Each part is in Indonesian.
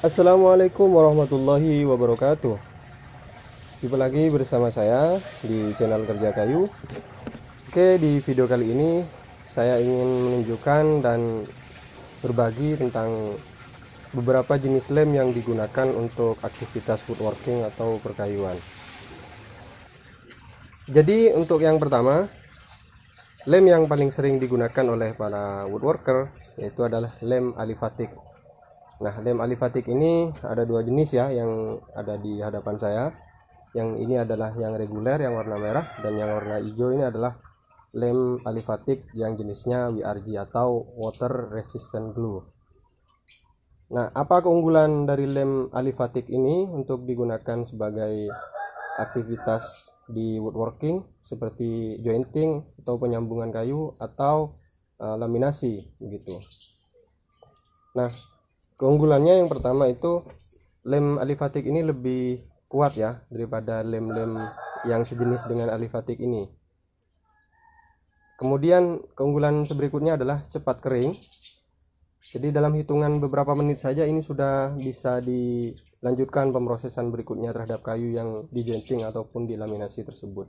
Assalamualaikum warahmatullahi wabarakatuh. Jumpa lagi bersama saya di channel Kerja Kayu. Oke, di video kali ini saya ingin menunjukkan dan berbagi tentang beberapa jenis lem yang digunakan untuk aktivitas woodworking atau perkayuan. Jadi untuk yang pertama, lem yang paling sering digunakan oleh para woodworker yaitu adalah lem alifatik. Nah, lem alifatik ini ada dua jenis ya yang ada di hadapan saya. Yang ini adalah yang reguler yang warna merah, dan yang warna hijau ini adalah lem alifatik yang jenisnya WRG atau water resistant glue. Nah, apa keunggulan dari lem alifatik ini untuk digunakan sebagai aktivitas di woodworking seperti jointing atau penyambungan kayu atau laminasi begitu. Nah, keunggulannya yang pertama itu lem alifatik ini lebih kuat ya daripada lem-lem yang sejenis dengan alifatik ini. Kemudian keunggulan berikutnya adalah cepat kering. Jadi dalam hitungan beberapa menit saja ini sudah bisa dilanjutkan pemrosesan berikutnya terhadap kayu yang dijenting ataupun dilaminasi tersebut.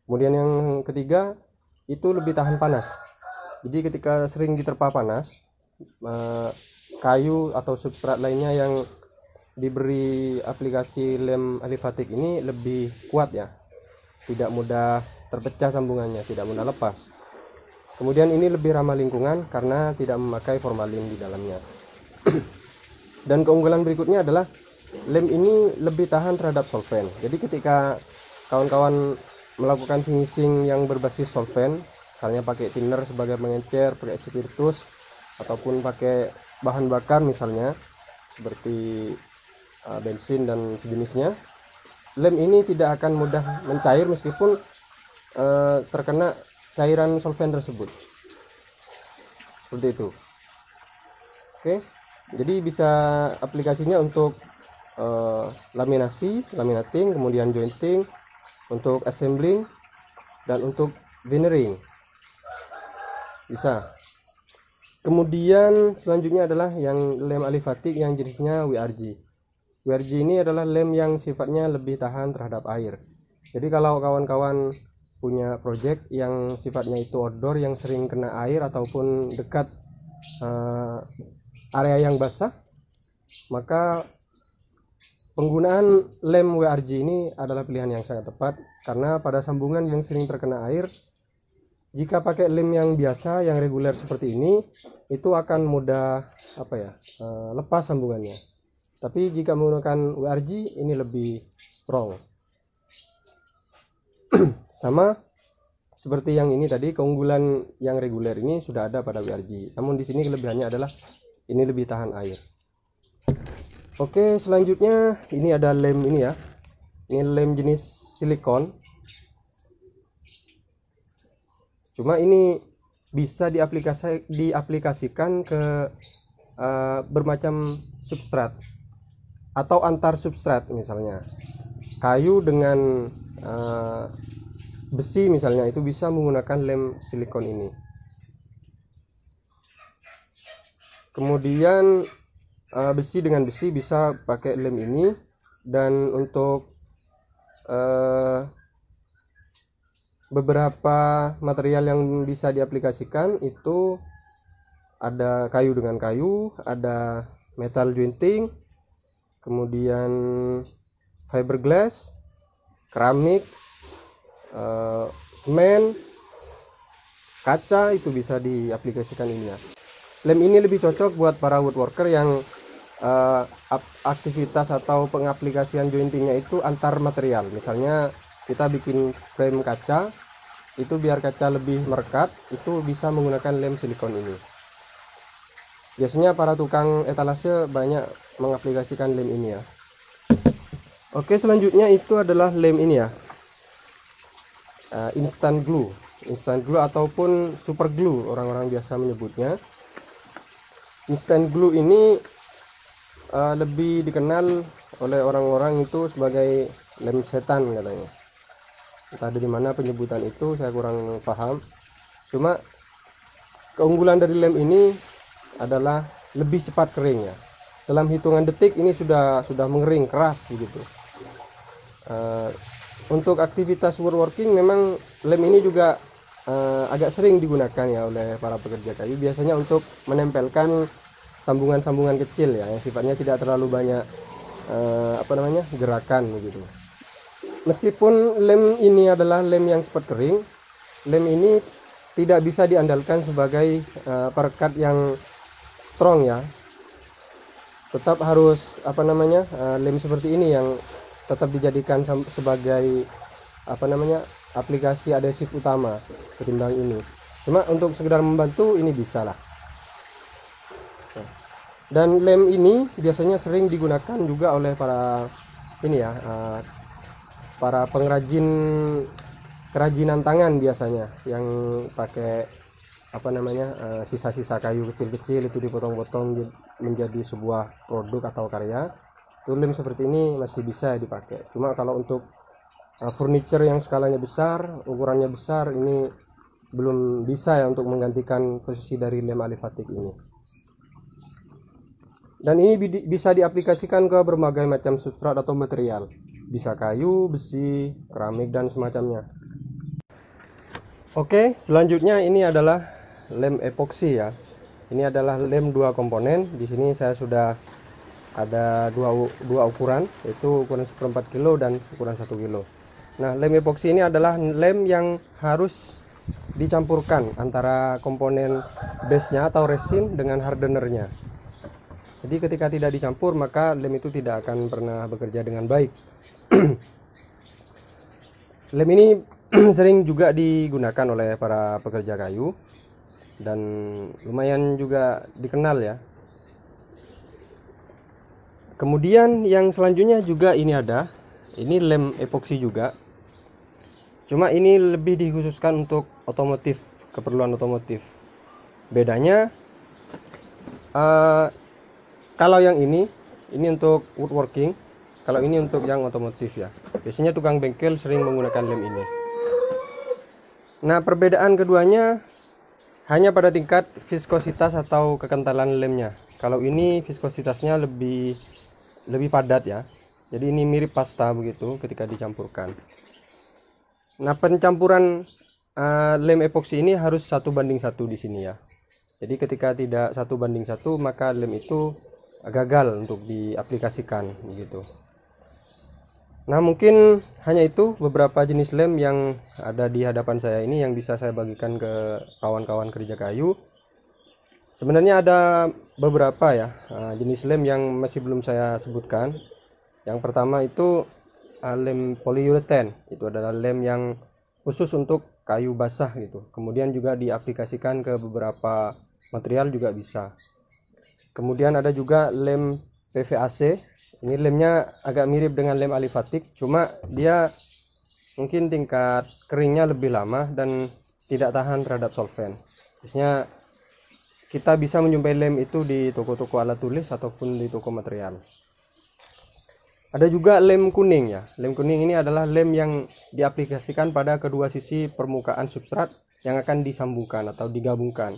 Kemudian yang ketiga itu lebih tahan panas. Jadi ketika sering diterpa panas, kayu atau substrat lainnya yang diberi aplikasi lem alifatik ini lebih kuat ya, tidak mudah terpecah sambungannya, tidak mudah lepas. Kemudian ini lebih ramah lingkungan karena tidak memakai formalin di dalamnya. Dan keunggulan berikutnya adalah lem ini lebih tahan terhadap solvent. Jadi ketika kawan-kawan melakukan finishing yang berbasis solvent, misalnya pakai thinner sebagai pengencer, pakai spiritus ataupun pakai bahan bakar misalnya seperti bensin dan sejenisnya, lem ini tidak akan mudah mencair meskipun terkena cairan solvent tersebut. Seperti itu. Oke, jadi bisa aplikasinya untuk laminasi, laminating, kemudian jointing, untuk assembling, dan untuk veneering bisa. Kemudian selanjutnya adalah yang lem alifatik yang jenisnya WRG. WRG ini adalah lem yang sifatnya lebih tahan terhadap air. Jadi kalau kawan-kawan punya project yang sifatnya itu outdoor yang sering kena air ataupun dekat area yang basah, maka penggunaan lem WRG ini adalah pilihan yang sangat tepat karena pada sambungan yang sering terkena air, jika pakai lem yang biasa yang reguler seperti ini itu akan mudah lepas sambungannya. Tapi jika menggunakan WRG ini lebih strong. Sama seperti yang ini tadi, keunggulan yang reguler ini sudah ada pada WRG. Namun di sini kelebihannya adalah ini lebih tahan air. Oke, selanjutnya ini ada lem ini ya. Ini lem jenis silikon. Cuma ini bisa diaplikasikan ke bermacam substrat atau antar substrat, misalnya kayu dengan besi misalnya, itu bisa menggunakan lem silikon ini. Kemudian besi dengan besi bisa pakai lem ini. Dan untuk beberapa material yang bisa diaplikasikan itu ada kayu dengan kayu, ada metal jointing, kemudian fiberglass, keramik, semen, kaca, itu bisa diaplikasikan ini ya. Lem ini lebih cocok buat para woodworker yang aktivitas atau pengaplikasian jointingnya itu antar material. Misalnya kita bikin frame kaca, itu biar kaca lebih merekat, itu bisa menggunakan lem silikon ini. Biasanya para tukang etalase banyak mengaplikasikan lem ini ya. Oke, selanjutnya itu adalah lem ini ya, instant glue ataupun super glue orang-orang biasa menyebutnya. Instant glue ini lebih dikenal oleh orang-orang itu sebagai lem setan katanya. Entah dari mana penyebutan itu, saya kurang paham. Cuma keunggulan dari lem ini adalah lebih cepat kering ya. Dalam hitungan detik ini sudah mengering keras gitu. Untuk aktivitas woodworking memang lem ini juga agak sering digunakan ya oleh para pekerja kayu, biasanya untuk menempelkan sambungan-sambungan kecil ya yang sifatnya tidak terlalu banyak gerakan begitu. Meskipun lem ini adalah lem yang cepat kering, lem ini tidak bisa diandalkan sebagai perekat yang strong ya. Tetap harus lem seperti ini yang tetap dijadikan sebagai aplikasi adhesif utama ketimbang ini. Cuma untuk sekedar membantu ini bisa lah. Dan lem ini biasanya sering digunakan juga oleh para para pengrajin kerajinan tangan biasanya yang pakai sisa-sisa kayu kecil-kecil itu dipotong-potong menjadi sebuah produk atau karya. Itu lem seperti ini masih bisa dipakai. Cuma kalau untuk furniture yang skalanya besar, ukurannya besar, ini belum bisa ya untuk menggantikan posisi dari lem alifatik ini. Dan ini bisa diaplikasikan ke berbagai macam substrat atau material, bisa kayu, besi, keramik dan semacamnya. Oke, selanjutnya ini adalah lem epoksi ya. Ini adalah lem 2 komponen. Di sini saya sudah ada dua ukuran, yaitu ukuran 1/4 kilo dan ukuran 1 kilo. Nah, lem epoksi ini adalah lem yang harus dicampurkan antara komponen base-nya atau resin dengan hardenernya. Jadi ketika tidak dicampur maka lem itu tidak akan pernah bekerja dengan baik. Lem ini sering juga digunakan oleh para pekerja kayu dan lumayan juga dikenal ya. Kemudian yang selanjutnya juga ini lem epoksi juga. Cuma ini lebih dikhususkan untuk otomotif, keperluan otomotif. Bedanya kalau yang ini untuk woodworking, kalau ini untuk yang otomotif ya. Biasanya tukang bengkel sering menggunakan lem ini. Nah, perbedaan keduanya hanya pada tingkat viskositas atau kekentalan lemnya. Kalau ini viskositasnya lebih padat ya. Jadi ini mirip pasta begitu ketika dicampurkan. Nah, pencampuran lem epoksi ini harus 1:1 di sini ya. Jadi ketika tidak 1:1 maka lem itu gagal untuk diaplikasikan begitu. Nah, mungkin hanya itu beberapa jenis lem yang ada di hadapan saya ini yang bisa saya bagikan ke kawan-kawan kerja kayu. Sebenarnya ada beberapa ya jenis lem yang masih belum saya sebutkan. Yang pertama itu lem polyurethane. Itu adalah lem yang khusus untuk kayu basah gitu. Kemudian juga diaplikasikan ke beberapa material juga bisa. Kemudian ada juga lem PVAC. Ini lemnya agak mirip dengan lem alifatik, cuma dia mungkin tingkat keringnya lebih lama dan tidak tahan terhadap solvent. Biasanya kita bisa menjumpai lem itu di toko-toko alat tulis ataupun di toko material. Ada juga lem kuning ya. Lem kuning ini adalah lem yang diaplikasikan pada kedua sisi permukaan substrat yang akan disambungkan atau digabungkan.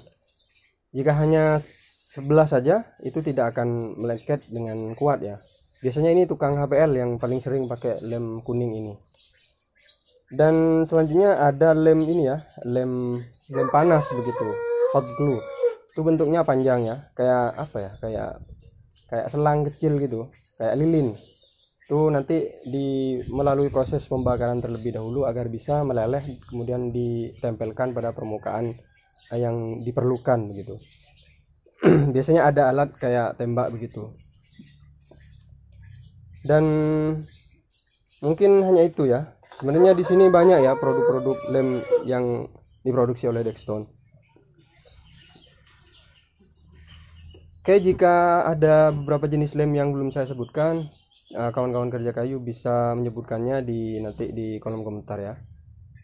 Jika hanya sebelah saja itu tidak akan melengket dengan kuat ya. Biasanya ini tukang HPL yang paling sering pakai lem kuning ini. Dan selanjutnya ada lem ini ya, lem panas begitu, hot glue. Itu bentuknya panjang ya, kayak apa ya? Kayak selang kecil gitu, kayak lilin. Itu nanti melalui proses pembakaran terlebih dahulu agar bisa meleleh, kemudian ditempelkan pada permukaan yang diperlukan begitu. Biasanya ada alat kayak tembak begitu. Dan mungkin hanya itu ya. Sebenarnya di sini banyak ya produk-produk lem yang diproduksi oleh Dextone. Oke, jika ada beberapa jenis lem yang belum saya sebutkan, kawan-kawan kerja kayu bisa menyebutkannya nanti di kolom komentar ya.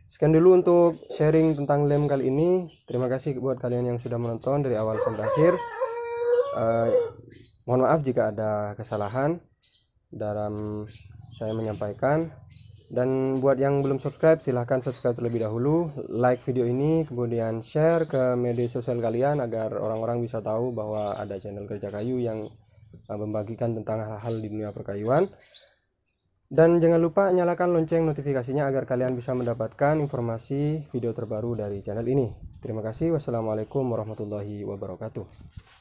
Sekian dulu untuk sharing tentang lem kali ini. Terima kasih buat kalian yang sudah menonton dari awal sampai akhir. Mohon maaf jika ada kesalahan dalam saya menyampaikan. Dan buat yang belum subscribe, silahkan subscribe terlebih dahulu, like video ini, kemudian share ke media sosial kalian agar orang-orang bisa tahu bahwa ada channel Kerja Kayu yang membagikan tentang hal-hal di dunia perkayuan. Dan jangan lupa nyalakan lonceng notifikasinya agar kalian bisa mendapatkan informasi video terbaru dari channel ini. Terima kasih. Wassalamualaikum warahmatullahi wabarakatuh.